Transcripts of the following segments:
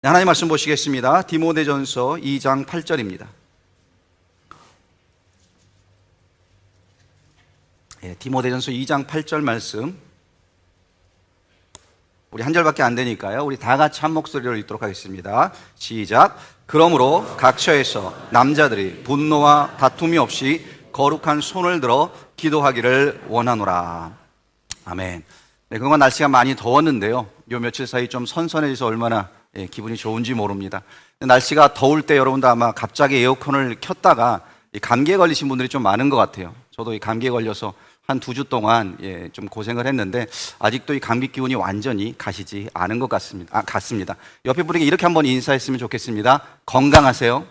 하나님 말씀 보시겠습니다. 디모데전서 2장 8절입니다. 디모데전서 2장 8절 말씀, 우리 한 절밖에 안 되니까요, 우리 다 같이 한 목소리로 읽도록 하겠습니다. 시작. 그러므로 각 처에서 남자들이 분노와 다툼이 없이 거룩한 손을 들어 기도하기를 원하노라. 아멘. 네, 그동안 날씨가 많이 더웠는데요, 요 며칠 사이 좀 선선해져서 얼마나 기분이 좋은지 모릅니다. 날씨가 더울 때 여러분도 아마 갑자기 에어컨을 켰다가 감기에 걸리신 분들이 좀 많은 것 같아요. 저도 이 감기에 걸려서 한 2주 동안 좀 고생을 했는데 아직도 이 감기 기운이 완전히 가시지 않은 것 같습니다. 옆에 분에게 이렇게 한번 인사했으면 좋겠습니다. 건강하세요.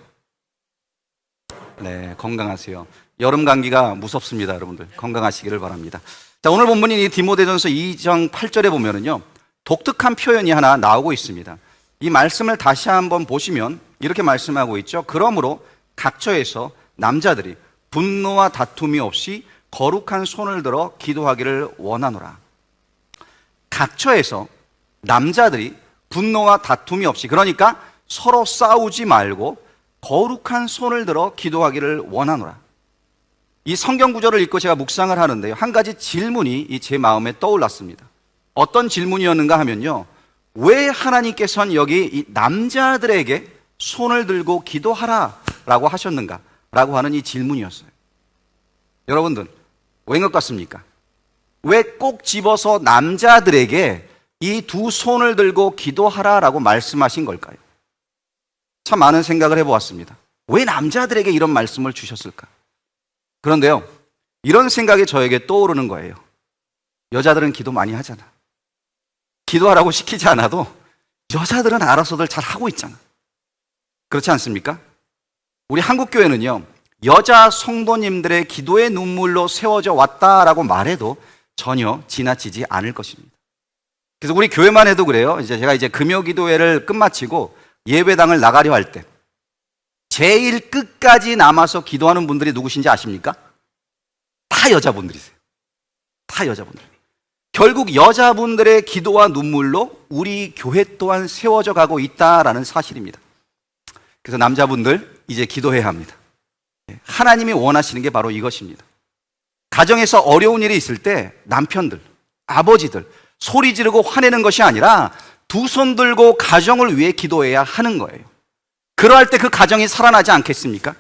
네, 건강하세요. 여름 감기가 무섭습니다, 여러분들. 건강하시기를 바랍니다. 자, 오늘 본문인 이 디모데전서 2장 8절에 보면은요, 독특한 표현이 하나 나오고 있습니다. 이 말씀을 다시 한번 보시면 이렇게 말씀하고 있죠. 그러므로 각처에서 남자들이 분노와 다툼이 없이 거룩한 손을 들어 기도하기를 원하노라. 각처에서 남자들이 분노와 다툼이 없이, 그러니까 서로 싸우지 말고 거룩한 손을 들어 기도하기를 원하노라. 이 성경 구절을 읽고 제가 묵상을 하는데요, 한 가지 질문이 제 마음에 떠올랐습니다. 어떤 질문이었는가 하면요, 왜 하나님께서는 여기 이 남자들에게 손을 들고 기도하라 라고 하셨는가 라고 하는 이 질문이었어요. 여러분들, 왜인 것 같습니까? 왜 꼭 집어서 남자들에게 이 두 손을 들고 기도하라 라고 말씀하신 걸까요? 참 많은 생각을 해보았습니다. 왜 남자들에게 이런 말씀을 주셨을까? 그런데요, 이런 생각이 저에게 떠오르는 거예요. 여자들은 기도 많이 하잖아. 기도하라고 시키지 않아도 여자들은 알아서들 잘 하고 있잖아. 그렇지 않습니까? 우리 한국교회는요, 여자 성도님들의 기도의 눈물로 세워져 왔다라고 말해도 전혀 지나치지 않을 것입니다. 그래서 우리 교회만 해도 그래요. 제가 금요 기도회를 끝마치고 예배당을 나가려 할 때 제일 끝까지 남아서 기도하는 분들이 누구신지 아십니까? 다 여자분들이세요. 다 여자분들. 결국 여자분들의 기도와 눈물로 우리 교회 또한 세워져 가고 있다라는 사실입니다. 그래서 남자분들, 이제 기도해야 합니다. 하나님이 원하시는 게 바로 이것입니다. 가정에서 어려운 일이 있을 때 남편들, 아버지들 소리 지르고 화내는 것이 아니라 두 손 들고 가정을 위해 기도해야 하는 거예요. 그러할 때 그 가정이 살아나지 않겠습니까?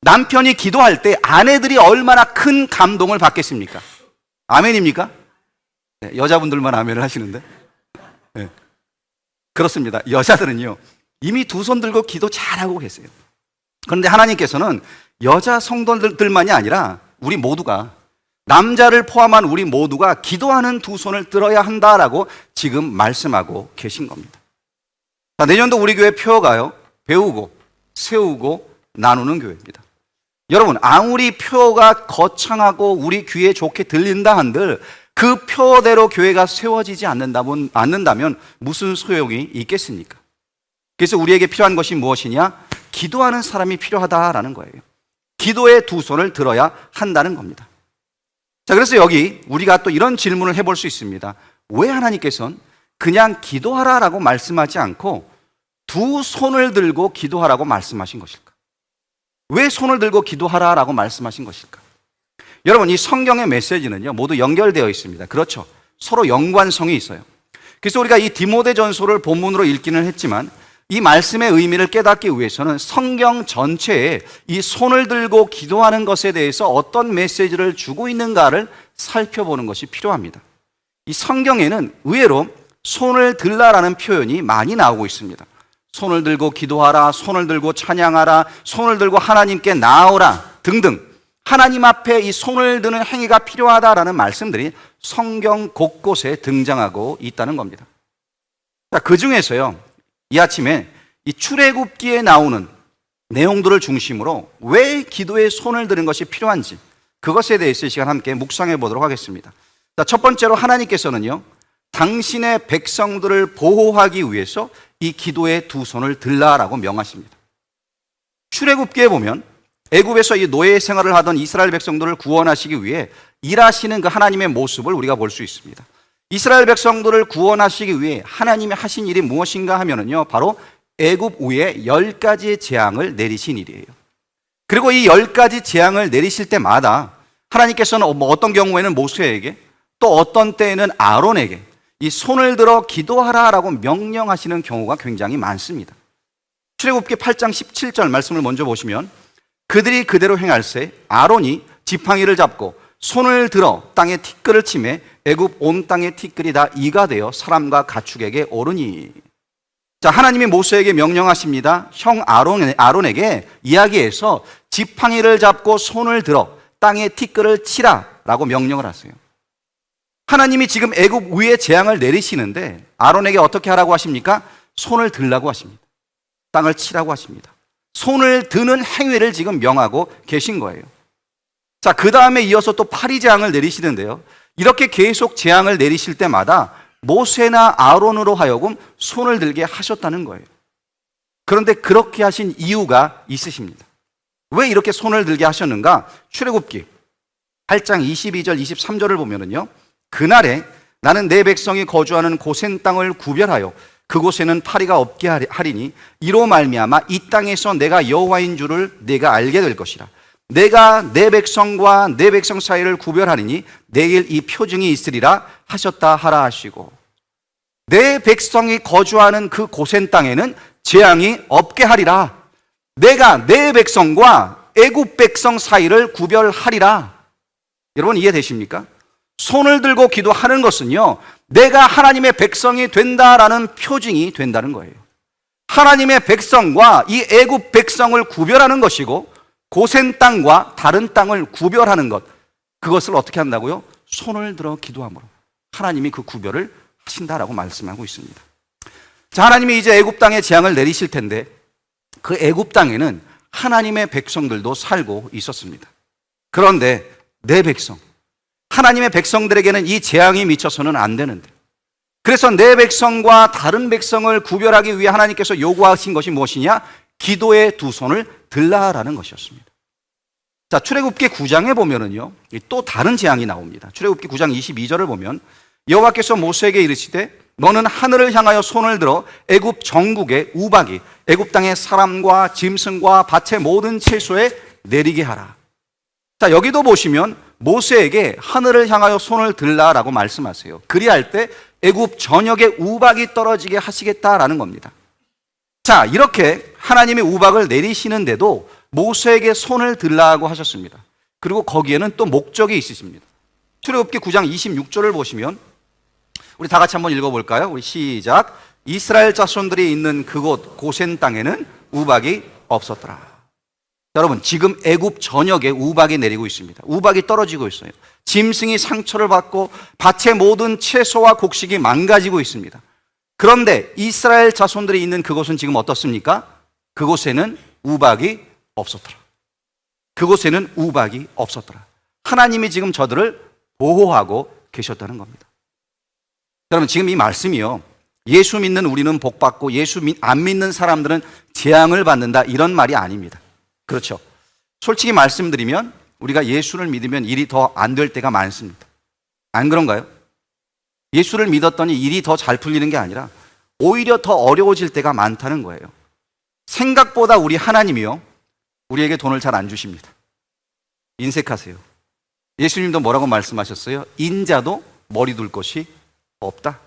남편이 기도할 때 아내들이 얼마나 큰 감동을 받겠습니까? 아멘입니까? 네, 여자분들만 아멘을 하시는데. 네. 그렇습니다. 여자들은요, 이미 두 손 들고 기도 잘하고 계세요. 그런데 하나님께서는 여자 성도들만이 아니라 우리 모두가, 남자를 포함한 우리 모두가 기도하는 두 손을 들어야 한다라고 지금 말씀하고 계신 겁니다. 자, 내년도 우리 교회 표어가요, 배우고 세우고 나누는 교회입니다. 여러분, 아무리 표어가 거창하고 우리 귀에 좋게 들린다 한들 그 표어대로 교회가 세워지지 않는다면 무슨 소용이 있겠습니까? 그래서 우리에게 필요한 것이 무엇이냐? 기도하는 사람이 필요하다라는 거예요. 기도의 두 손을 들어야 한다는 겁니다. 자, 그래서 여기 우리가 또 이런 질문을 해볼 수 있습니다. 왜 하나님께서는 그냥 기도하라라고 말씀하지 않고 두 손을 들고 기도하라고 말씀하신 것일까? 왜 손을 들고 기도하라라고 말씀하신 것일까? 여러분, 이 성경의 메시지는요, 모두 연결되어 있습니다. 그렇죠? 서로 연관성이 있어요. 그래서 우리가 이 디모데전서를 본문으로 읽기는 했지만 이 말씀의 의미를 깨닫기 위해서는 성경 전체에 이 손을 들고 기도하는 것에 대해서 어떤 메시지를 주고 있는가를 살펴보는 것이 필요합니다. 이 성경에는 의외로 손을 들라라는 표현이 많이 나오고 있습니다. 손을 들고 기도하라, 손을 들고 찬양하라, 손을 들고 하나님께 나아오라 등등, 하나님 앞에 이 손을 드는 행위가 필요하다라는 말씀들이 성경 곳곳에 등장하고 있다는 겁니다. 자, 그 중에서요, 이 아침에 이 출애굽기에 나오는 내용들을 중심으로 왜 기도에 손을 드는 것이 필요한지, 그것에 대해서 이 시간 함께 묵상해 보도록 하겠습니다. 자, 첫 번째로 하나님께서는요, 당신의 백성들을 보호하기 위해서 이 기도에 두 손을 들라라고 명하십니다. 출애굽기에 보면 애굽에서 이 노예 생활을 하던 이스라엘 백성들을 구원하시기 위해 일하시는 그 하나님의 모습을 우리가 볼 수 있습니다. 이스라엘 백성들을 구원하시기 위해 하나님이 하신 일이 무엇인가 하면은요, 바로 애굽 위에 10가지의 재앙을 내리신 일이에요. 그리고 이 10가지 재앙을 내리실 때마다 하나님께서는 어떤 경우에는 모세에게, 또 어떤 때에는 아론에게 이 손을 들어 기도하라라고 명령하시는 경우가 굉장히 많습니다. 출애굽기 8장 17절 말씀을 먼저 보시면, 그들이 그대로 행할세 아론이 지팡이를 잡고 손을 들어 땅에 티끌을 치매 애굽 온 땅의 티끌이 다 이가 되어 사람과 가축에게 오르니. 자, 하나님이 모세에게 명령하십니다. 형 아론에게 이야기해서 지팡이를 잡고 손을 들어 땅에 티끌을 치라라고 명령을 하세요. 하나님이 지금 애굽 위에 재앙을 내리시는데 아론에게 어떻게 하라고 하십니까? 손을 들라고 하십니다. 땅을 치라고 하십니다. 손을 드는 행위를 지금 명하고 계신 거예요. 자, 그 다음에 이어서 또 파리 재앙을 내리시는데요. 이렇게 계속 재앙을 내리실 때마다 모세나 아론으로 하여금 손을 들게 하셨다는 거예요. 그런데 그렇게 하신 이유가 있으십니다. 왜 이렇게 손을 들게 하셨는가? 출애굽기 8장 22절 23절을 보면은요, 그날에 나는 내 백성이 거주하는 고센 땅을 구별하여 그곳에는 파리가 없게 하리니 이로 말미암아 이 땅에서 내가 여호와인 줄을 내가 알게 될 것이라. 내가 내 백성과 내 백성 사이를 구별하리니 내일 이 표징이 있으리라 하셨다 하라 하시고, 내 백성이 거주하는 그 고센 땅에는 재앙이 없게 하리라. 내가 내 백성과 애굽 백성 사이를 구별하리라. 여러분 이해되십니까? 손을 들고 기도하는 것은요, 내가 하나님의 백성이 된다라는 표징이 된다는 거예요. 하나님의 백성과 이 애굽 백성을 구별하는 것이고, 고센 땅과 다른 땅을 구별하는 것, 그것을 어떻게 한다고요? 손을 들어 기도함으로 하나님이 그 구별을 하신다라고 말씀하고 있습니다. 자, 하나님이 이제 애굽 땅에 재앙을 내리실 텐데 그 애굽 땅에는 하나님의 백성들도 살고 있었습니다. 그런데 내 백성, 하나님의 백성들에게는 이 재앙이 미쳐서는 안 되는데, 그래서 내 백성과 다른 백성을 구별하기 위해 하나님께서 요구하신 것이 무엇이냐? 기도의 두 손을 들라라는 것이었습니다. 자, 출애굽기 9장에 보면은요, 또 다른 재앙이 나옵니다. 출애굽기 9장 22절을 보면 여호와께서 모세에게 이르시되 너는 하늘을 향하여 손을 들어 애굽 전국의 우박이 애굽 땅의 사람과 짐승과 밭의 모든 채소에 내리게 하라. 자, 여기도 보시면 모세에게 하늘을 향하여 손을 들라라고 말씀하세요. 그리할 때 애굽 전역에 우박이 떨어지게 하시겠다라는 겁니다. 자, 이렇게 하나님이 우박을 내리시는데도 모세에게 손을 들라고 하셨습니다. 그리고 거기에는 또 목적이 있으십니다. 출애굽기 9장 26절을 보시면 우리 다 같이 한번 읽어볼까요? 우리 시작. 이스라엘 자손들이 있는 그곳 고센 땅에는 우박이 없었더라. 여러분, 지금 애굽 전역에 우박이 내리고 있습니다. 우박이 떨어지고 있어요. 짐승이 상처를 받고 밭의 모든 채소와 곡식이 망가지고 있습니다. 그런데 이스라엘 자손들이 있는 그곳은 지금 어떻습니까? 그곳에는 우박이 없었더라. 그곳에는 우박이 없었더라. 하나님이 지금 저들을 보호하고 계셨다는 겁니다. 여러분, 지금 이 말씀이요, 예수 믿는 우리는 복받고 예수 안 믿는 사람들은 재앙을 받는다, 이런 말이 아닙니다. 그렇죠? 솔직히 말씀드리면 우리가 예수를 믿으면 일이 더 안 될 때가 많습니다. 안 그런가요? 예수를 믿었더니 일이 더 잘 풀리는 게 아니라 오히려 더 어려워질 때가 많다는 거예요. 생각보다 우리 하나님이요, 우리에게 돈을 잘 안 주십니다. 인색하세요. 예수님도 뭐라고 말씀하셨어요? 인자도 머리 둘 곳이 없다.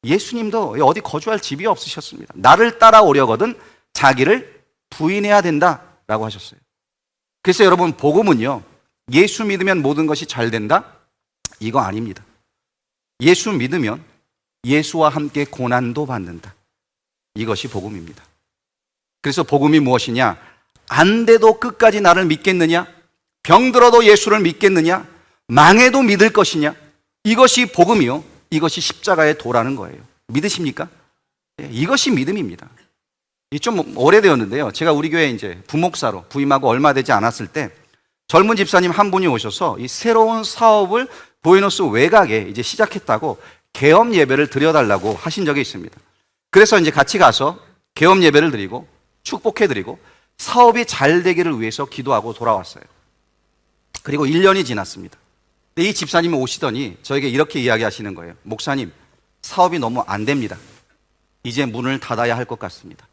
예수님도 어디 거주할 집이 없으셨습니다. 나를 따라오려거든 자기를 부인해야 된다라고 하셨어요. 그래서 여러분, 복음은요, 예수 믿으면 모든 것이 잘 된다? 이거 아닙니다. 예수 믿으면 예수와 함께 고난도 받는다. 이것이 복음입니다. 그래서 복음이 무엇이냐? 안 돼도 끝까지 나를 믿겠느냐? 병들어도 예수를 믿겠느냐? 망해도 믿을 것이냐? 이것이 복음이요, 이것이 십자가의 도라는 거예요. 믿으십니까? 이것이 믿음입니다. 좀 오래되었는데요, 제가 우리 교회 이제 부목사로 부임하고 얼마 되지 않았을 때 젊은 집사님 한 분이 오셔서 이 새로운 사업을 부에노스 외곽에 이제 시작했다고 개업 예배를 드려달라고 하신 적이 있습니다. 그래서 이제 같이 가서 개업 예배를 드리고 축복해드리고 사업이 잘 되기를 위해서 기도하고 돌아왔어요. 그리고 1년이 지났습니다. 근데 이 집사님이 오시더니 저에게 이렇게 이야기하시는 거예요. 목사님, 사업이 너무 안 됩니다. 이제 문을 닫아야 할 것 같습니다.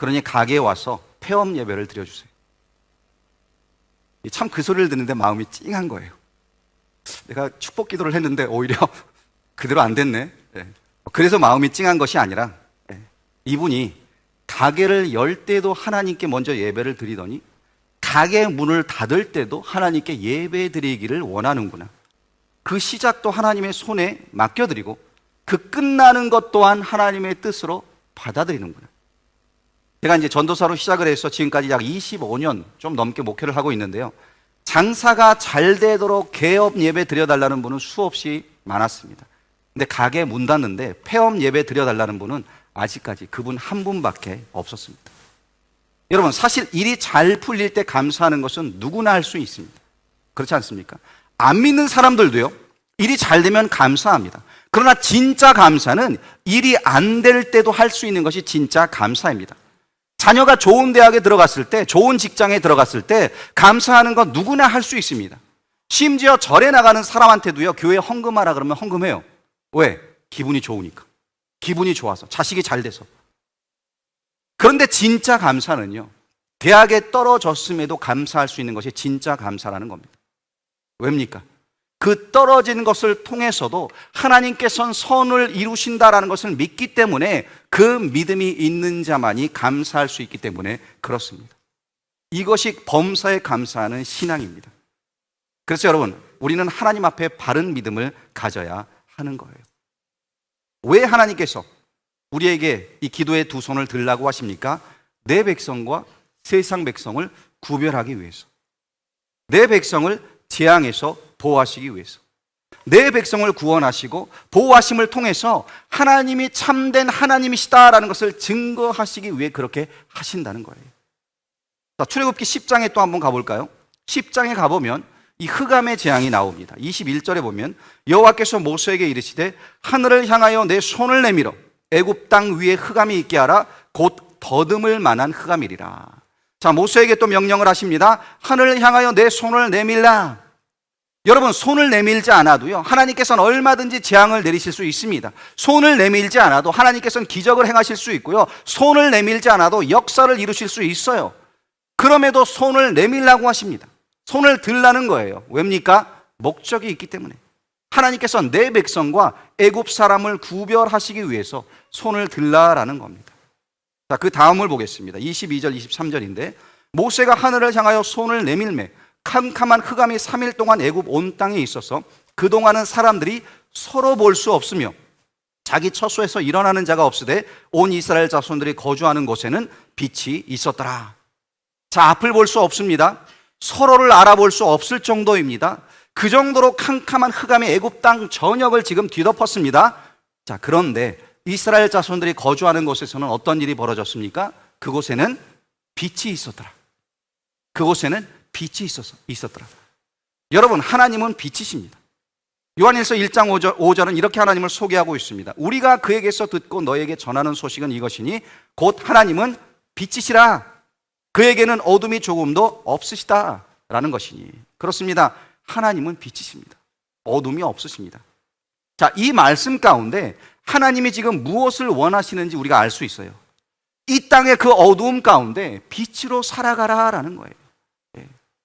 그러니 가게에 와서 폐업 예배를 드려주세요. 참 그 소리를 듣는데 마음이 찡한 거예요. 내가 축복 기도를 했는데 오히려 그대로 안 됐네. 그래서 마음이 찡한 것이 아니라 이분이 가게를 열 때도 하나님께 먼저 예배를 드리더니 가게 문을 닫을 때도 하나님께 예배 드리기를 원하는구나. 그 시작도 하나님의 손에 맡겨드리고 그 끝나는 것 또한 하나님의 뜻으로 받아들이는구나. 제가 이제 전도사로 시작을 해서 지금까지 약 25년 좀 넘게 목회를 하고 있는데요. 장사가 잘 되도록 개업 예배 드려달라는 분은 수없이 많았습니다. 근데 가게 문 닫는데 폐업 예배 드려달라는 분은 아직까지 그분 한 분밖에 없었습니다. 여러분, 사실 일이 잘 풀릴 때 감사하는 것은 누구나 할 수 있습니다. 그렇지 않습니까? 안 믿는 사람들도요, 일이 잘 되면 감사합니다. 그러나 진짜 감사는 일이 안 될 때도 할 수 있는 것이 진짜 감사입니다. 자녀가 좋은 대학에 들어갔을 때, 좋은 직장에 들어갔을 때 감사하는 건 누구나 할 수 있습니다. 심지어 절에 나가는 사람한테도요, 교회 헌금하라 그러면 헌금해요. 왜? 기분이 좋으니까. 기분이 좋아서, 자식이 잘 돼서. 그런데 진짜 감사는요, 대학에 떨어졌음에도 감사할 수 있는 것이 진짜 감사라는 겁니다. 왜입니까? 그 떨어진 것을 통해서도 하나님께서는 선을 이루신다라는 것을 믿기 때문에 그 믿음이 있는 자만이 감사할 수 있기 때문에 그렇습니다. 이것이 범사에 감사하는 신앙입니다. 그래서 여러분, 우리는 하나님 앞에 바른 믿음을 가져야 하는 거예요. 왜 하나님께서 우리에게 이 기도의 두 손을 들라고 하십니까? 내 백성과 세상 백성을 구별하기 위해서, 내 백성을 재앙에서 보호하시기 위해서, 내 백성을 구원하시고 보호하심을 통해서 하나님이 참된 하나님이시다라는 것을 증거하시기 위해 그렇게 하신다는 거예요. 자, 출애굽기 10장에 또 한번 가볼까요? 10장에 가보면 이 흑암의 재앙이 나옵니다. 21절에 보면 여호와께서 모세에게 이르시되 하늘을 향하여 내 손을 내밀어 애굽 땅 위에 흑암이 있게 하라. 곧 더듬을 만한 흑암이리라. 자, 모세에게 또 명령을 하십니다. 하늘을 향하여 내 손을 내밀라. 여러분, 손을 내밀지 않아도요, 하나님께서는 얼마든지 재앙을 내리실 수 있습니다. 손을 내밀지 않아도 하나님께서는 기적을 행하실 수 있고요, 손을 내밀지 않아도 역사를 이루실 수 있어요. 그럼에도 손을 내밀라고 하십니다. 손을 들라는 거예요. 왜입니까? 목적이 있기 때문에. 하나님께서는 내 백성과 애굽 사람을 구별하시기 위해서 손을 들라라는 겁니다. 자, 그 다음을 보겠습니다. 22절, 23절인데 모세가 하늘을 향하여 손을 내밀매 캄캄한 흑암이 3일 동안 애굽 온 땅에 있어서 그동안은 사람들이 서로 볼 수 없으며 자기 처소에서 일어나는 자가 없으되 온 이스라엘 자손들이 거주하는 곳에는 빛이 있었더라. 자, 앞을 볼 수 없습니다. 서로를 알아볼 수 없을 정도입니다. 그 정도로 캄캄한 흑암이 애굽 땅 전역을 지금 뒤덮었습니다. 자, 그런데 이스라엘 자손들이 거주하는 곳에서는 어떤 일이 벌어졌습니까? 그곳에는 빛이 있었더라. 그곳에는 빛이 있었더라. 여러분, 하나님은 빛이십니다. 요한일서 1장 5절은 이렇게 하나님을 소개하고 있습니다. 우리가 그에게서 듣고 너에게 전하는 소식은 이것이니 곧 하나님은 빛이시라. 그에게는 어둠이 조금도 없으시다 라는 것이니. 그렇습니다. 하나님은 빛이십니다. 어둠이 없으십니다. 자, 이 말씀 가운데 하나님이 지금 무엇을 원하시는지 우리가 알 수 있어요. 이 땅의 그 어두움 가운데 빛으로 살아가라 라는 거예요.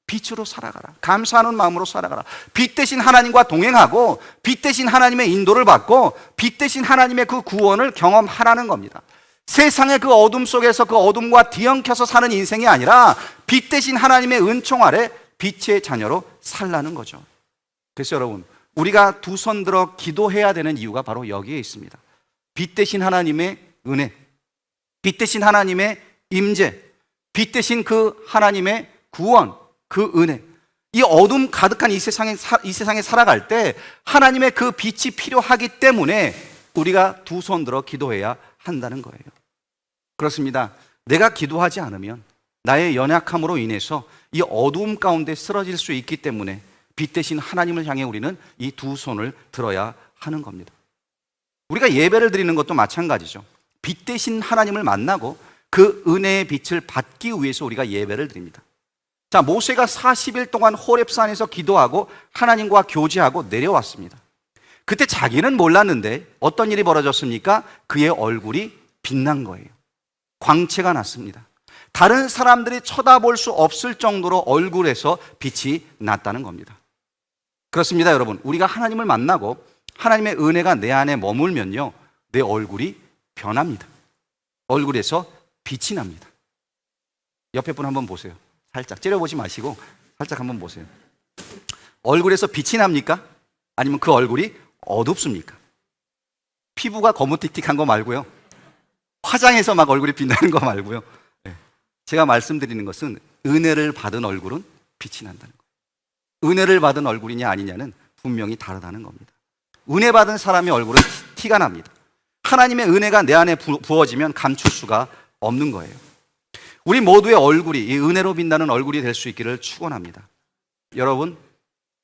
빛으로 살아가라. 감사하는 마음으로 살아가라. 빛 대신 하나님과 동행하고 빛 대신 하나님의 인도를 받고 빛 대신 하나님의 그 구원을 경험하라는 겁니다. 세상의 그 어둠 속에서 그 어둠과 뒤엉켜서 사는 인생이 아니라 빛 대신 하나님의 은총 아래 빛의 자녀로 살라는 거죠. 그래서 여러분, 우리가 두 손 들어 기도해야 되는 이유가 바로 여기에 있습니다. 빛 대신 하나님의 은혜, 빛 대신 하나님의 임재, 빛 대신 그 하나님의 구원, 그 은혜. 이 어둠 가득한 이 세상에 살아갈 때 하나님의 그 빛이 필요하기 때문에 우리가 두 손 들어 기도해야 한다는 거예요. 그렇습니다. 내가 기도하지 않으면 나의 연약함으로 인해서 이 어두움 가운데 쓰러질 수 있기 때문에 빛 대신 하나님을 향해 우리는 이 두 손을 들어야 하는 겁니다. 우리가 예배를 드리는 것도 마찬가지죠. 빛 대신 하나님을 만나고 그 은혜의 빛을 받기 위해서 우리가 예배를 드립니다. 자, 모세가 40일 동안 호렙산에서 기도하고 하나님과 교제하고 내려왔습니다. 그때 자기는 몰랐는데 어떤 일이 벌어졌습니까? 그의 얼굴이 빛난 거예요. 광채가 났습니다. 다른 사람들이 쳐다볼 수 없을 정도로 얼굴에서 빛이 났다는 겁니다. 그렇습니다, 여러분. 우리가 하나님을 만나고 하나님의 은혜가 내 안에 머물면요, 내 얼굴이 변합니다. 얼굴에서 빛이 납니다. 옆에 분 한번 보세요. 살짝 째려보지 마시고 살짝 한번 보세요. 얼굴에서 빛이 납니까? 아니면 그 얼굴이 어둡습니까? 피부가 거무틱틱한 거 말고요, 화장해서 막 얼굴이 빛나는 거 말고요, 제가 말씀드리는 것은 은혜를 받은 얼굴은 빛이 난다는 거예요. 은혜를 받은 얼굴이냐 아니냐는 분명히 다르다는 겁니다. 은혜 받은 사람의 얼굴은 티가 납니다. 하나님의 은혜가 내 안에 부어지면 감출 수가 없는 거예요. 우리 모두의 얼굴이 이 은혜로 빛나는 얼굴이 될 수 있기를 축원합니다. 여러분,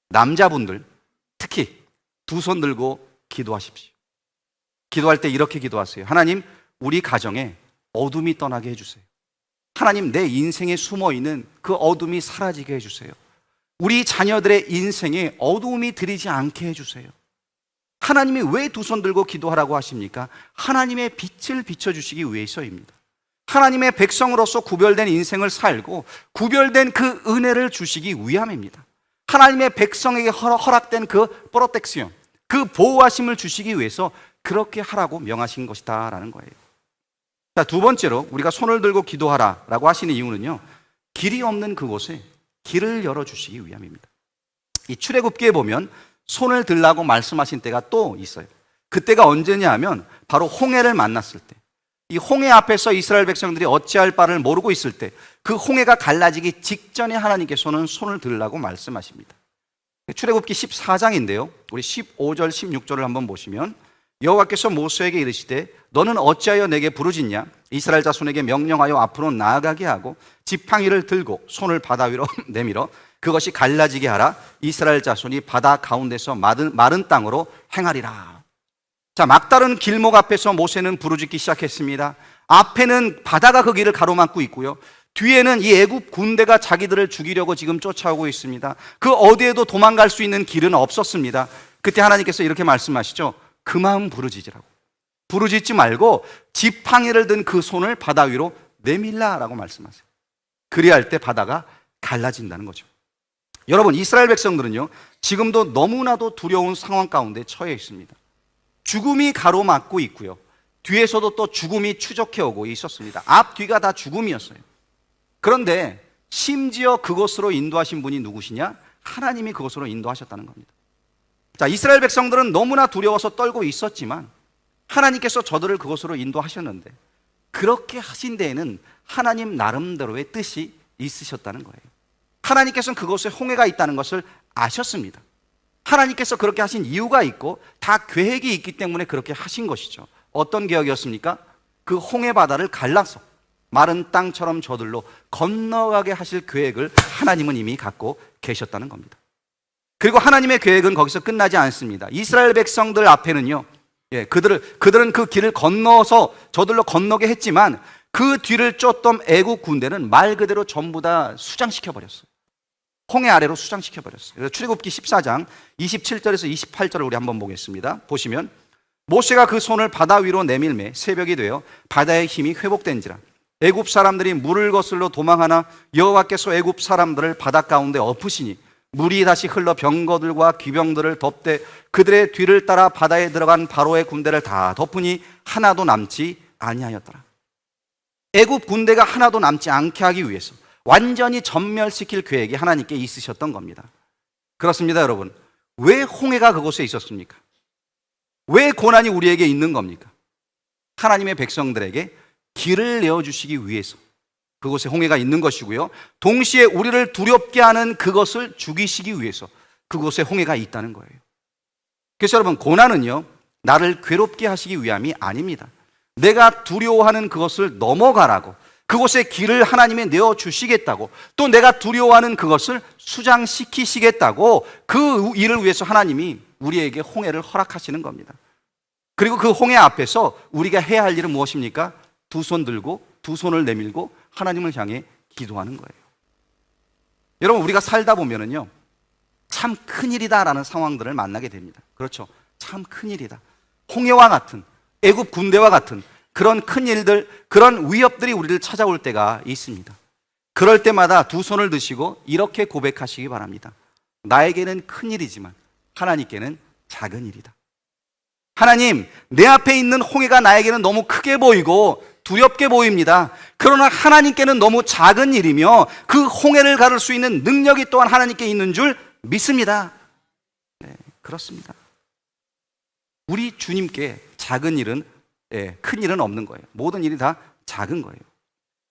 남자분들 특히 두 손 들고 기도하십시오. 기도할 때 이렇게 기도하세요. 하나님, 우리 가정에 어둠이 떠나게 해주세요. 하나님, 내 인생에 숨어있는 그 어둠이 사라지게 해주세요. 우리 자녀들의 인생에 어두움이 들이지 않게 해주세요. 하나님이 왜 두 손 들고 기도하라고 하십니까? 하나님의 빛을 비춰주시기 위해서입니다. 하나님의 백성으로서 구별된 인생을 살고 구별된 그 은혜를 주시기 위함입니다. 하나님의 백성에게 허락된 그 프로텍션, 그 보호하심을 주시기 위해서 그렇게 하라고 명하신 것이다 라는 거예요. 자, 두 번째로 우리가 손을 들고 기도하라라고 하시는 이유는요, 길이 없는 그곳에 길을 열어주시기 위함입니다. 이 출애굽기에 보면 손을 들라고 말씀하신 때가 또 있어요. 그때가 언제냐 하면 바로 홍해를 만났을 때, 이 홍해 앞에서 이스라엘 백성들이 어찌할 바를 모르고 있을 때, 그 홍해가 갈라지기 직전에 하나님께서는 손을 들라고 말씀하십니다. 출애굽기 14장인데요 우리 15절 16절을 한번 보시면, 여호와께서 모세에게 이르시되 너는 어찌하여 내게 부르짖냐? 이스라엘 자손에게 명령하여 앞으로 나아가게 하고 지팡이를 들고 손을 바다 위로 내밀어 그것이 갈라지게 하라. 이스라엘 자손이 바다 가운데서 마른 땅으로 행하리라. 자, 막다른 길목 앞에서 모세는 부르짖기 시작했습니다. 앞에는 바다가 그 길을 가로막고 있고요, 뒤에는 이 애굽 군대가 자기들을 죽이려고 지금 쫓아오고 있습니다. 그 어디에도 도망갈 수 있는 길은 없었습니다. 그때 하나님께서 이렇게 말씀하시죠. 그만 부르짖으라고. 부르짖지 말고 지팡이를 든 그 손을 바다 위로 내밀라라고 말씀하세요. 그리할 때 바다가 갈라진다는 거죠. 여러분, 이스라엘 백성들은요, 지금도 너무나도 두려운 상황 가운데 처해 있습니다. 죽음이 가로막고 있고요, 뒤에서도 또 죽음이 추적해 오고 있었습니다. 앞뒤가 다 죽음이었어요. 그런데 심지어 그곳으로 인도하신 분이 누구시냐? 하나님이 그곳으로 인도하셨다는 겁니다. 자, 이스라엘 백성들은 너무나 두려워서 떨고 있었지만 하나님께서 저들을 그곳으로 인도하셨는데, 그렇게 하신 데에는 하나님 나름대로의 뜻이 있으셨다는 거예요. 하나님께서는 그곳에 홍해가 있다는 것을 아셨습니다. 하나님께서 그렇게 하신 이유가 있고 다 계획이 있기 때문에 그렇게 하신 것이죠. 어떤 계획이었습니까? 그 홍해 바다를 갈라서 마른 땅처럼 저들로 건너가게 하실 계획을 하나님은 이미 갖고 계셨다는 겁니다. 그리고 하나님의 계획은 거기서 끝나지 않습니다. 이스라엘 백성들 앞에는요, 그들은 그 길을 건너서 저들로 건너게 했지만 그 뒤를 쫓던 애국 군대는 말 그대로 전부 다 수장시켜 버렸어요. 홍해 아래로 수장시켜 버렸어요. 그래서 출애굽기 14장 27절에서 28절을 우리 한번 보겠습니다. 보시면, 모세가 그 손을 바다 위로 내밀매 새벽이 되어 바다의 힘이 회복된지라. 애굽 사람들이 물을 거슬러 도망하나 여호와께서 애굽 사람들을 바다 가운데 엎으시니 물이 다시 흘러 병거들과 기병들을 덮되 그들의 뒤를 따라 바다에 들어간 바로의 군대를 다 덮으니 하나도 남지 아니하였더라. 애굽 군대가 하나도 남지 않게 하기 위해서 완전히 전멸시킬 계획이 하나님께 있으셨던 겁니다. 그렇습니다, 여러분. 왜 홍해가 그곳에 있었습니까? 왜 고난이 우리에게 있는 겁니까? 하나님의 백성들에게 길을 내어주시기 위해서 그곳에 홍해가 있는 것이고요, 동시에 우리를 두렵게 하는 그것을 죽이시기 위해서 그곳에 홍해가 있다는 거예요. 그래서 여러분, 고난은요, 나를 괴롭게 하시기 위함이 아닙니다. 내가 두려워하는 그것을 넘어가라고, 그곳에 길을 하나님이 내어주시겠다고, 또 내가 두려워하는 그것을 수장시키시겠다고, 그 일을 위해서 하나님이 우리에게 홍해를 허락하시는 겁니다. 그리고 그 홍해 앞에서 우리가 해야 할 일은 무엇입니까? 두 손 들고 두 손을 내밀고 하나님을 향해 기도하는 거예요. 여러분, 우리가 살다 보면은요, 참 큰일이다라는 상황들을 만나게 됩니다. 그렇죠? 참 큰일이다. 홍해와 같은, 애굽 군대와 같은 그런 큰 일들, 그런 위협들이 우리를 찾아올 때가 있습니다. 그럴 때마다 두 손을 드시고 이렇게 고백하시기 바랍니다. 나에게는 큰 일이지만 하나님께는 작은 일이다. 하나님, 내 앞에 있는 홍해가 나에게는 너무 크게 보이고 두렵게 보입니다. 그러나 하나님께는 너무 작은 일이며 그 홍해를 가를 수 있는 능력이 또한 하나님께 있는 줄 믿습니다. 네, 그렇습니다. 우리 주님께 작은 일은, 큰 일은 없는 거예요. 모든 일이 다 작은 거예요.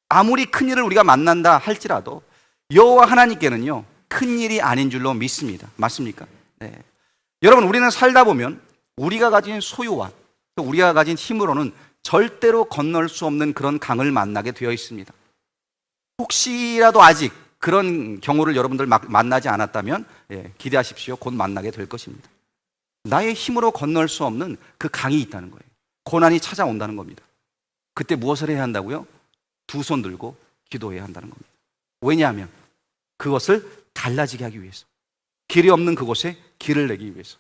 아무리 큰 일을 우리가 만난다 할지라도 여호와 하나님께는요, 큰 일이 아닌 줄로 믿습니다. 맞습니까? 네. 여러분, 우리는 살다 보면 우리가 가진 소유와 또 우리가 가진 힘으로는 절대로 건널 수 없는 그런 강을 만나게 되어 있습니다. 혹시라도 아직 그런 경우를 여러분들 만나지 않았다면 기대하십시오. 곧 만나게 될 것입니다. 나의 힘으로 건널 수 없는 그 강이 있다는 거예요. 고난이 찾아온다는 겁니다. 그때 무엇을 해야 한다고요? 두 손 들고 기도해야 한다는 겁니다. 왜냐하면 그것을 달라지게 하기 위해서, 길이 없는 그곳에 길을 내기 위해서.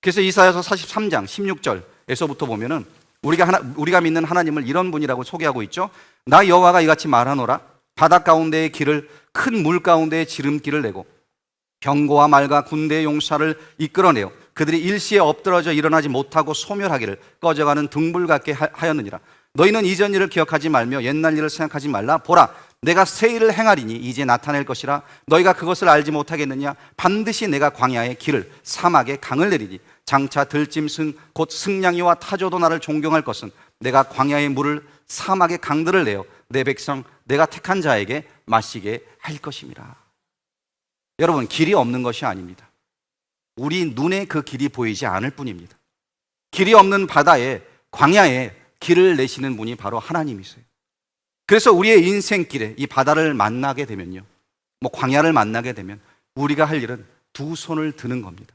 그래서 이사야서 43장 16절에서부터 보면은 우리가 믿는 하나님을 이런 분이라고 소개하고 있죠. 나 여호와가 이같이 말하노라. 바다 가운데의 길을, 큰 물 가운데의 지름길을 내고 병거와 말과 군대의 용사를 이끌어내어 그들이 일시에 엎드러져 일어나지 못하고 소멸하기를 꺼져가는 등불 같게 하였느니라. 너희는 이전 일을 기억하지 말며 옛날 일을 생각하지 말라. 보라, 내가 새 일을 행하리니 이제 나타낼 것이라. 너희가 그것을 알지 못하겠느냐? 반드시 내가 광야의 길을, 사막의 강을 내리니 장차 들짐승 곧 승냥이와 타조도 나를 존경할 것은 내가 광야의 물을, 사막의 강들을 내어 내 백성 내가 택한 자에게 마시게 할 것임이라. 여러분, 길이 없는 것이 아닙니다. 우리 눈에 그 길이 보이지 않을 뿐입니다. 길이 없는 바다에, 광야에 길을 내시는 분이 바로 하나님이세요. 그래서 우리의 인생길에 이 바다를 만나게 되면요, 광야를 만나게 되면 우리가 할 일은 두 손을 드는 겁니다.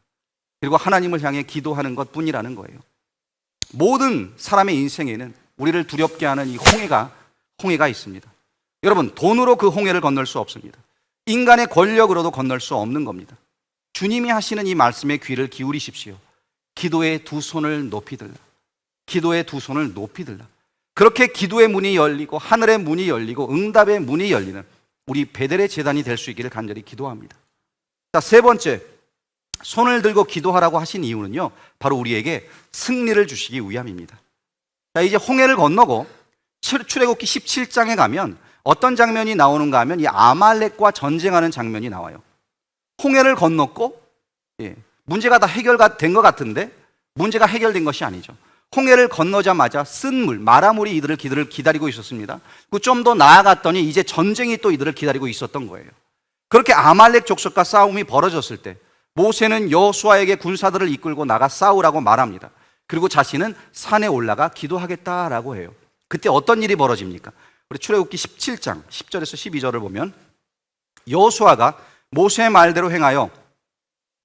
그리고 하나님을 향해 기도하는 것 뿐이라는 거예요. 모든 사람의 인생에는 우리를 두렵게 하는 이 홍해가 있습니다. 여러분, 돈으로 그 홍해를 건널 수 없습니다. 인간의 권력으로도 건널 수 없는 겁니다. 주님이 하시는 이 말씀에 귀를 기울이십시오. 기도의 두 손을 높이 들라. 기도의 두 손을 높이 들라. 그렇게 기도의 문이 열리고 하늘의 문이 열리고 응답의 문이 열리는 우리 베델의 제단이 될 수 있기를 간절히 기도합니다. 자, 세 번째, 손을 들고 기도하라고 하신 이유는요, 바로 우리에게 승리를 주시기 위함입니다. 자, 이제 홍해를 건너고 출애굽기 17장에 가면 어떤 장면이 나오는가 하면 이 아말렉과 전쟁하는 장면이 나와요. 홍해를 건넜고, 문제가 다 해결된 것 같은데 문제가 해결된 것이 아니죠. 홍해를 건너자마자 쓴 물, 마라물이 이들을 기다리고 있었습니다. 좀 더 나아갔더니 이제 전쟁이 또 이들을 기다리고 있었던 거예요. 그렇게 아말렉 족속과 싸움이 벌어졌을 때 모세는 여호수아에게 군사들을 이끌고 나가 싸우라고 말합니다. 그리고 자신은 산에 올라가 기도하겠다라고 해요. 그때 어떤 일이 벌어집니까? 우리 출애굽기 17장 10절에서 12절을 보면 여호수아가 모세의 말대로 행하여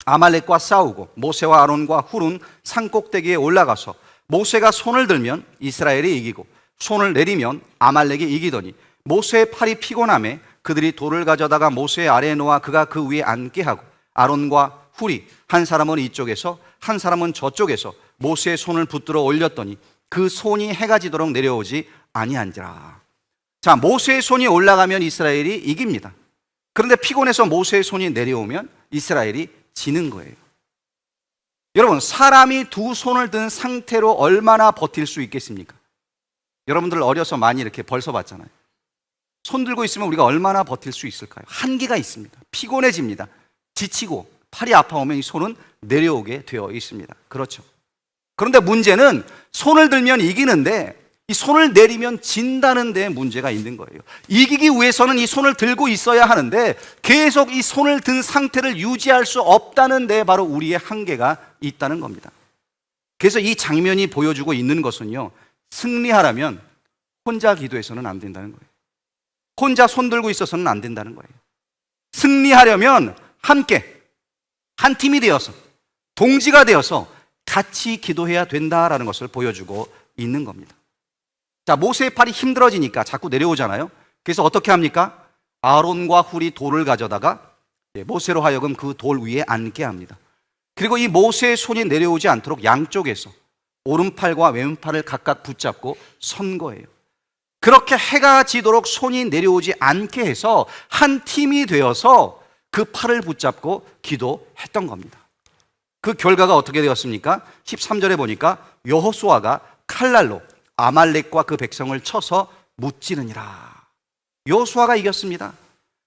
아말렉과 싸우고 모세와 아론과 훌은 산 꼭대기에 올라가서 모세가 손을 들면 이스라엘이 이기고 손을 내리면 아말렉이 이기더니 모세의 팔이 피곤함에 그들이 돌을 가져다가 모세의 아래에 놓아 그가 그 위에 앉게 하고 아론과 훌이 한 사람은 이쪽에서 한 사람은 저쪽에서 모세의 손을 붙들어 올렸더니 그 손이 해가 지도록 내려오지 아니한지라. 자, 모세의 손이 올라가면 이스라엘이 이깁니다. 그런데 피곤해서 모세의 손이 내려오면 이스라엘이 지는 거예요. 여러분, 사람이 두 손을 든 상태로 얼마나 버틸 수 있겠습니까? 여러분들 어려서 많이 이렇게 벌써 봤잖아요. 손 들고 있으면 우리가 얼마나 버틸 수 있을까요? 한계가 있습니다. 피곤해집니다. 지치고 팔이 아파오면 이 손은 내려오게 되어 있습니다. 그렇죠. 그런데 문제는 손을 들면 이기는데 이 손을 내리면 진다는 데 문제가 있는 거예요. 이기기 위해서는 이 손을 들고 있어야 하는데 계속 이 손을 든 상태를 유지할 수 없다는 데 바로 우리의 한계가 있다는 겁니다. 그래서 이 장면이 보여주고 있는 것은요, 승리하려면 혼자 기도해서는 안 된다는 거예요. 혼자 손 들고 있어서는 안 된다는 거예요. 승리하려면 함께 한 팀이 되어서 동지가 되어서 같이 기도해야 된다라는 것을 보여주고 있는 겁니다. 자, 모세의 팔이 힘들어지니까 자꾸 내려오잖아요. 그래서 어떻게 합니까? 아론과 훌이 돌을 가져다가 모세로 하여금 그 돌 위에 앉게 합니다. 그리고 이 모세의 손이 내려오지 않도록 양쪽에서 오른팔과 왼팔을 각각 붙잡고 선 거예요. 그렇게 해가 지도록 손이 내려오지 않게 해서 한 팀이 되어서 그 팔을 붙잡고 기도했던 겁니다. 그 결과가 어떻게 되었습니까? 13절에 보니까 여호수아가 칼날로 아말렉과 그 백성을 쳐서 무찌르니라. 여호수아가 이겼습니다.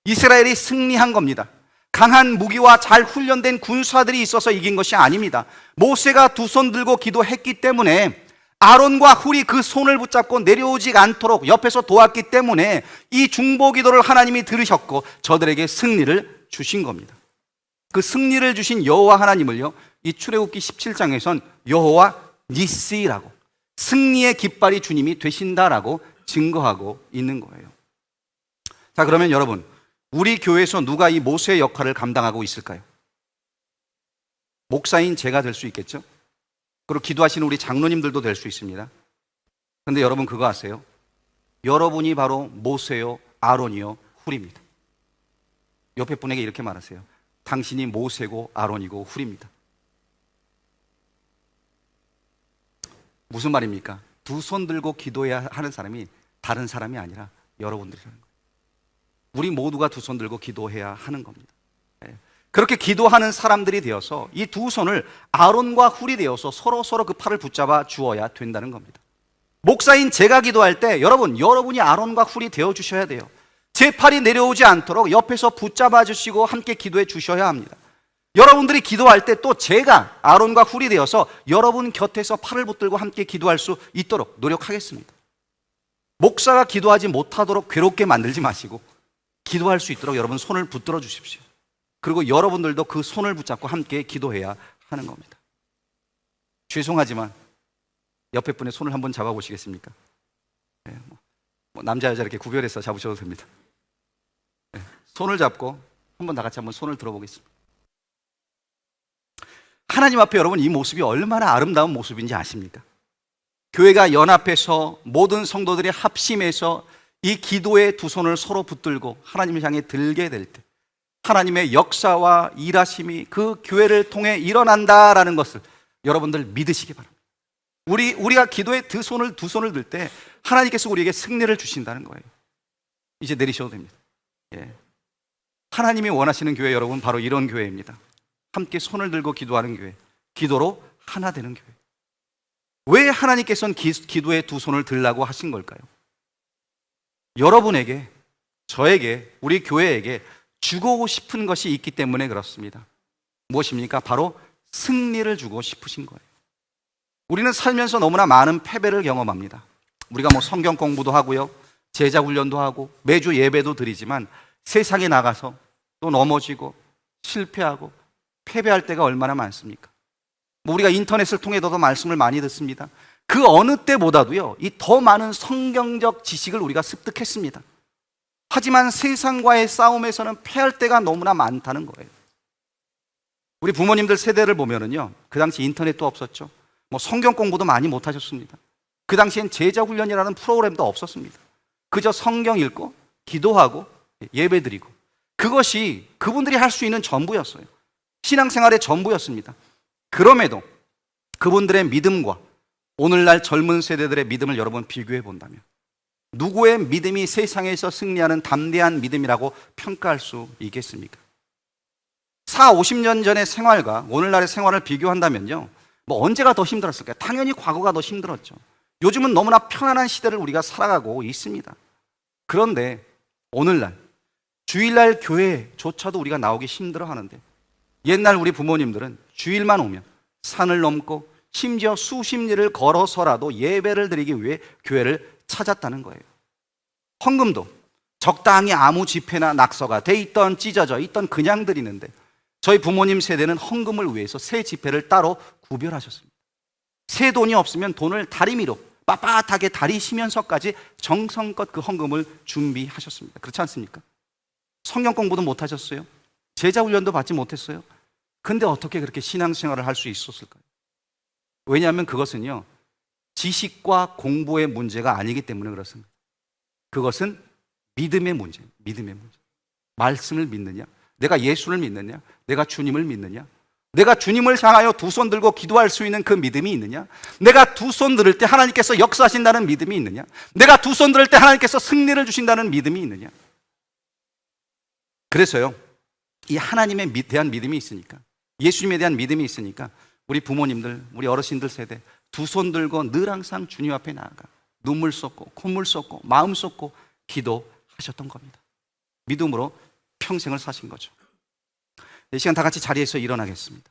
이스라엘이 승리한 겁니다. 강한 무기와 잘 훈련된 군사들이 있어서 이긴 것이 아닙니다. 모세가 두 손 들고 기도했기 때문에, 아론과 훌이 그 손을 붙잡고 내려오지 않도록 옆에서 도왔기 때문에 이 중보 기도를 하나님이 들으셨고 저들에게 승리를 주신 겁니다. 그 승리를 주신 여호와 하나님을요, 이 출애굽기 17장에선 여호와 니시라고, 승리의 깃발이 주님이 되신다라고 증거하고 있는 거예요. 자, 그러면 여러분, 우리 교회에서 누가 이 모세의 역할을 감당하고 있을까요? 목사인 제가 될 수 있겠죠? 그리고 기도하시는 우리 장로님들도 될 수 있습니다. 그런데 여러분 그거 아세요? 여러분이 바로 모세요, 아론이요, 훌입니다. 옆에 분에게 이렇게 말하세요. 당신이 모세고 아론이고 훌입니다. 무슨 말입니까? 두 손 들고 기도해야 하는 사람이 다른 사람이 아니라 여러분들이라는 거예요. 우리 모두가 두 손 들고 기도해야 하는 겁니다. 그렇게 기도하는 사람들이 되어서 이 두 손을 아론과 훌이 되어서 서로 그 팔을 붙잡아 주어야 된다는 겁니다. 목사인 제가 기도할 때 여러분이 아론과 훌이 되어 주셔야 돼요. 제 팔이 내려오지 않도록 옆에서 붙잡아 주시고 함께 기도해 주셔야 합니다. 여러분들이 기도할 때 또 제가 아론과 훌이 되어서 여러분 곁에서 팔을 붙들고 함께 기도할 수 있도록 노력하겠습니다. 목사가 기도하지 못하도록 괴롭게 만들지 마시고 기도할 수 있도록 여러분 손을 붙들어 주십시오. 그리고 여러분들도 그 손을 붙잡고 함께 기도해야 하는 겁니다. 죄송하지만 옆에 분의 손을 한번 잡아보시겠습니까? 네, 남자 여자 이렇게 구별해서 잡으셔도 됩니다. 네, 손을 잡고 한번 다 같이 한번 손을 들어보겠습니다. 하나님 앞에 여러분 이 모습이 얼마나 아름다운 모습인지 아십니까? 교회가 연합해서 모든 성도들이 합심해서 이 기도의 두 손을 서로 붙들고 하나님을 향해 들게 될 때 하나님의 역사와 일하심이 그 교회를 통해 일어난다라는 것을 여러분들 믿으시기 바랍니다. 우리가 기도의 두 손을 들 때 하나님께서 우리에게 승리를 주신다는 거예요. 이제 내리셔도 됩니다. 예. 하나님이 원하시는 교회 여러분 바로 이런 교회입니다. 함께 손을 들고 기도하는 교회, 기도로 하나 되는 교회. 왜 하나님께서는 기도의 두 손을 들라고 하신 걸까요? 여러분에게, 저에게, 우리 교회에게 주고 싶은 것이 있기 때문에 그렇습니다. 무엇입니까? 바로 승리를 주고 싶으신 거예요. 우리는 살면서 너무나 많은 패배를 경험합니다. 우리가 성경 공부도 하고요, 제자 훈련도 하고 매주 예배도 드리지만 세상에 나가서 또 넘어지고 실패하고 패배할 때가 얼마나 많습니까? 우리가 인터넷을 통해서도 말씀을 많이 듣습니다. 그 어느 때보다도요, 이 더 많은 성경적 지식을 우리가 습득했습니다. 하지만 세상과의 싸움에서는 패할 때가 너무나 많다는 거예요. 우리 부모님들 세대를 보면은요, 그 당시 인터넷도 없었죠. 성경 공부도 많이 못 하셨습니다. 그 당시엔 제자 훈련이라는 프로그램도 없었습니다. 그저 성경 읽고 기도하고 예배 드리고, 그것이 그분들이 할 수 있는 전부였어요. 신앙생활의 전부였습니다. 그럼에도 그분들의 믿음과 오늘날 젊은 세대들의 믿음을 여러분 비교해 본다면 누구의 믿음이 세상에서 승리하는 담대한 믿음이라고 평가할 수 있겠습니까? 50년 전의 생활과 오늘날의 생활을 비교한다면요, 언제가 더 힘들었을까요? 당연히 과거가 더 힘들었죠. 요즘은 너무나 편안한 시대를 우리가 살아가고 있습니다. 그런데 오늘날 주일날 교회조차도 우리가 나오기 힘들어하는데, 옛날 우리 부모님들은 주일만 오면 산을 넘고 심지어 수십 리를 걸어서라도 예배를 드리기 위해 교회를 찾았다는 거예요. 헌금도 적당히 아무 지폐나 낙서가 돼 있던 찢어져 있던 그냥 드리는데, 저희 부모님 세대는 헌금을 위해서 새 지폐를 따로 구별하셨습니다. 새 돈이 없으면 돈을 다리미로 빳빳하게 다리시면서까지 정성껏 그 헌금을 준비하셨습니다. 그렇지 않습니까? 성경 공부도 못 하셨어요. 제자 훈련도 받지 못했어요. 근데 어떻게 그렇게 신앙생활을 할 수 있었을까요? 왜냐하면 그것은요, 지식과 공부의 문제가 아니기 때문에 그렇습니다. 그것은 믿음의 문제, 믿음의 문제. 말씀을 믿느냐, 내가 예수를 믿느냐, 내가 주님을 믿느냐, 내가 주님을 향하여 두 손 들고 기도할 수 있는 그 믿음이 있느냐? 내가 두 손 들을 때 하나님께서 역사하신다는 믿음이 있느냐? 내가 두 손 들을 때 하나님께서 승리를 주신다는 믿음이 있느냐? 그래서요, 이 하나님에 대한 믿음이 있으니까, 예수님에 대한 믿음이 있으니까 우리 부모님들, 우리 어르신들 세대 두 손 들고 늘 항상 주님 앞에 나아가 눈물 쏟고 콧물 쏟고 마음 쏟고 기도하셨던 겁니다. 믿음으로 평생을 사신 거죠. 이 시간 다 같이 자리에서 일어나겠습니다.